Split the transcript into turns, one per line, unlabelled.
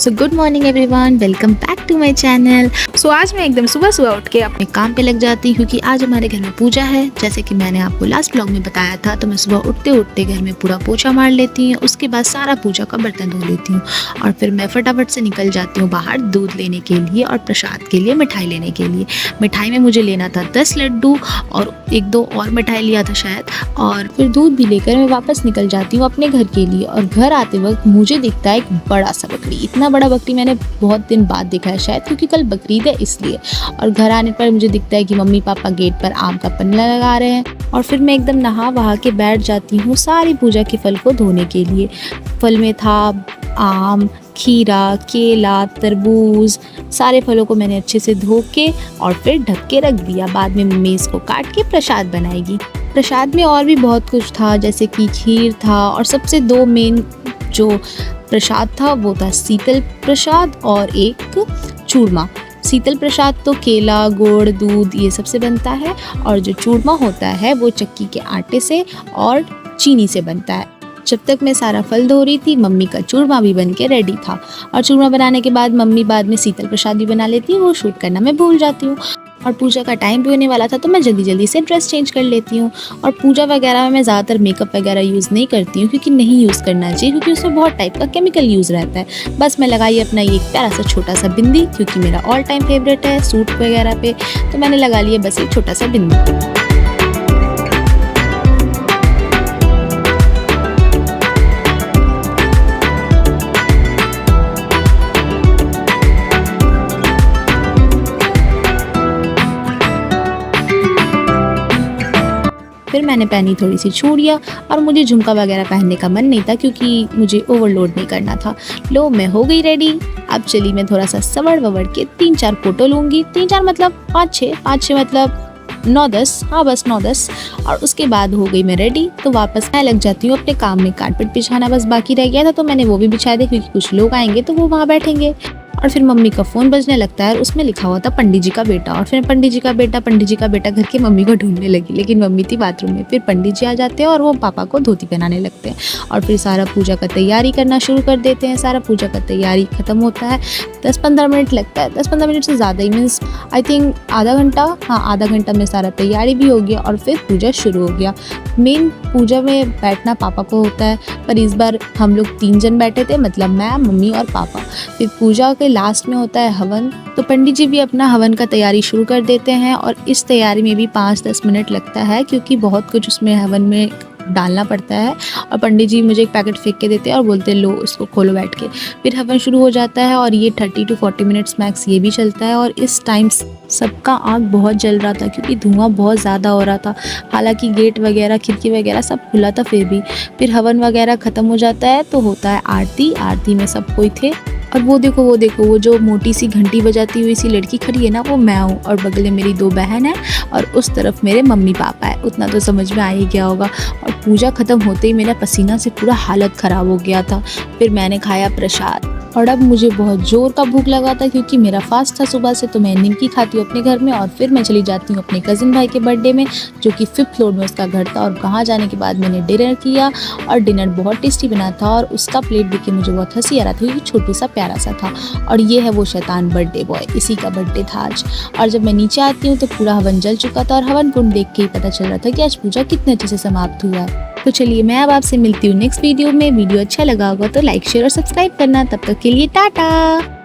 So good morning everyone, welcome back to my channel. So आज मैं एकदम सुबह सुबह उठ के अपने काम पे लग जाती हूँ क्योंकि आज हमारे घर में पूजा है। जैसे कि मैंने आपको लास्ट ब्लॉग में बताया था, तो मैं सुबह उठते उठते घर में पूरा पोछा मार लेती हूँ। उसके बाद सारा पूजा का बर्तन धो लेती हूँ और फिर मैं फटाफट से निकल जाती हूँ बाहर दूध लेने के लिए और प्रसाद के लिए मिठाई लेने के लिए। मिठाई में मुझे लेना था 10 लड्डू और एक दो और मिठाई लिया था शायद, और फिर दूध भी लेकर मैं वापस निकल जाती हूँ अपने घर के लिए। और घर आते वक्त मुझे दिखता है एक बड़ा सा बकरी। इतना बड़ा बकरी मैंने बहुत दिन बाद देखा है, शायद क्योंकि कल बकरीद है इसलिए। और घर आने पर मुझे दिखता है कि मम्मी पापा गेट पर आम का पन्ना लगा रहे हैं और फिर मैं एकदम नहा वहा के बैठ जाती हूँ सारी पूजा के फल को धोने के लिए। फल में था आम, खीरा, केला, तरबूज, सारे फलों को मैंने अच्छे से धो के और फिर ढक के रख दिया। बाद में मम्मी इसको काट के प्रसाद बनाएगी। प्रसाद में और भी बहुत कुछ था, जैसे कि खीर था और सबसे दो मेन जो प्रसाद था वो था शीतल प्रसाद और एक चूरमा। शीतल प्रसाद तो केला, गुड़, दूध ये सबसे बनता है और जो चूरमा होता है वो चक्की के आटे से और चीनी से बनता है। जब तक मैं सारा फल धो रही थी, मम्मी का चूरमा भी बन के रेडी था। और चूरमा बनाने के बाद मम्मी बाद में शीतल प्रसाद भी बना लेती है, वो शूट करना मैं भूल जाती हूँ। और पूजा का टाइम भी होने वाला था तो मैं जल्दी जल्दी से ड्रेस चेंज कर लेती हूँ। और पूजा वगैरह में मैं ज़्यादातर मेकअप वगैरह यूज़ नहीं करती हूँ क्योंकि नहीं यूज़ करना चाहिए, क्योंकि उसमें बहुत टाइप का केमिकल यूज़ रहता है। बस मैं लगाई अपना ये एक प्यारा सा छोटा सा बिंदी, क्योंकि मेरा ऑल टाइम फेवरेट है सूट वगैरह पे, तो मैंने लगा लिया बस एक छोटा सा बिंदी। फिर मैंने पहनी थोड़ी सी चूड़ियाँ और मुझे झुमका वगैरह पहनने का मन नहीं था क्योंकि मुझे ओवरलोड नहीं करना था। लो मैं हो गई रेडी। अब चली मैं थोड़ा सा सवड़ ववड़ के 3-4 फोटो लूँगी। 3-4 मतलब 5-6 मतलब 9-10, हाँ बस 9-10। और उसके बाद हो गई मैं रेडी, तो वापस मैं लग जाती हूँ अपने काम में। कारपेट बिछाना बस बाकी रह गया था तो मैंने वो भी बिछा दिया क्योंकि कुछ लोग आएंगे तो वो वहाँ बैठेंगे। और फिर मम्मी का फ़ोन बजने लगता है और उसमें लिखा हुआ था पंडित जी का बेटा। और फिर पंडित जी का बेटा करके मम्मी को ढूंढने लगी, लेकिन मम्मी थी बाथरूम में। फिर पंडित जी आ जाते हैं और वो पापा को धोती पहनाने लगते हैं और फिर सारा पूजा का तैयारी करना शुरू कर देते हैं। सारा पूजा का तैयारी ख़त्म होता है 10-15 मिनट लगता है, 10-15 मिनट से ज़्यादा ही, मीन्स आई थिंक आधा घंटा। हाँ, आधा घंटा में सारा तैयारी भी हो गया और फिर पूजा शुरू हो गया। मेन पूजा में बैठना पापा को होता है, पर इस बार हम लोग 3 जन बैठे थे, मतलब मैं, मम्मी और पापा। फिर पूजा के लास्ट में होता है हवन, तो पंडित जी भी अपना हवन का तैयारी शुरू कर देते हैं और इस तैयारी में भी 5-10 मिनट लगता है क्योंकि बहुत कुछ उसमें हवन में डालना पड़ता है। और पंडित जी मुझे एक पैकेट फेंक के देते हैं और बोलते हैं लो इसको खोलो बैठ के। फिर हवन शुरू हो जाता है और ये 30-40 मिनट्स मैक्स ये भी चलता है। और इस टाइम सबका आँख बहुत जल रहा था क्योंकि धुआं बहुत ज़्यादा हो रहा था। हालांकि गेट वगैरह, खिड़की वगैरह सब खुला था फिर भी। फिर हवन वगैरह ख़त्म हो जाता है तो होता है आरती। आरती में सब कोई थे और वो देखो वो जो मोटी सी घंटी बजाती हुई सी लड़की खड़ी है ना, वो मैं हूँ। और बगल में मेरी 2 बहन है और उस तरफ मेरे मम्मी पापा है। उतना तो समझ में आ ही गया होगा। और पूजा ख़त्म होते ही मेरा पसीना से पूरा हालत ख़राब हो गया था। फिर मैंने खाया प्रसाद और अब मुझे बहुत ज़ोर का भूख लगा था क्योंकि मेरा फास्ट था सुबह से, तो मैं निमकी खाती हूँ अपने घर में। और फिर मैं चली जाती हूँ अपने कज़िन भाई के बर्थडे में, जो कि 5th फ्लोर में उसका घर था। और वहाँ जाने के बाद मैंने डिनर किया और डिनर बहुत टेस्टी बना था और उसका प्लेट देख के मुझे बहुत हंसी आ रहा था क्योंकि छोटू सा प्यारा सा था। और ये है वो शैतान बर्थडे बॉय, इसी का बर्थडे था आज। और जब मैं नीचे आती हूँ तो पूरा हवन जल चुका था और हवन कुंड देख के ही पता चल रहा था कि आज पूजा कितने अच्छे से समाप्त हुआ है। तो चलिए मैं अब आपसे मिलती हूँ नेक्स्ट वीडियो में। वीडियो अच्छा लगा होगा तो लाइक, शेयर और सब्सक्राइब करना। तब तक के लिए टाटा।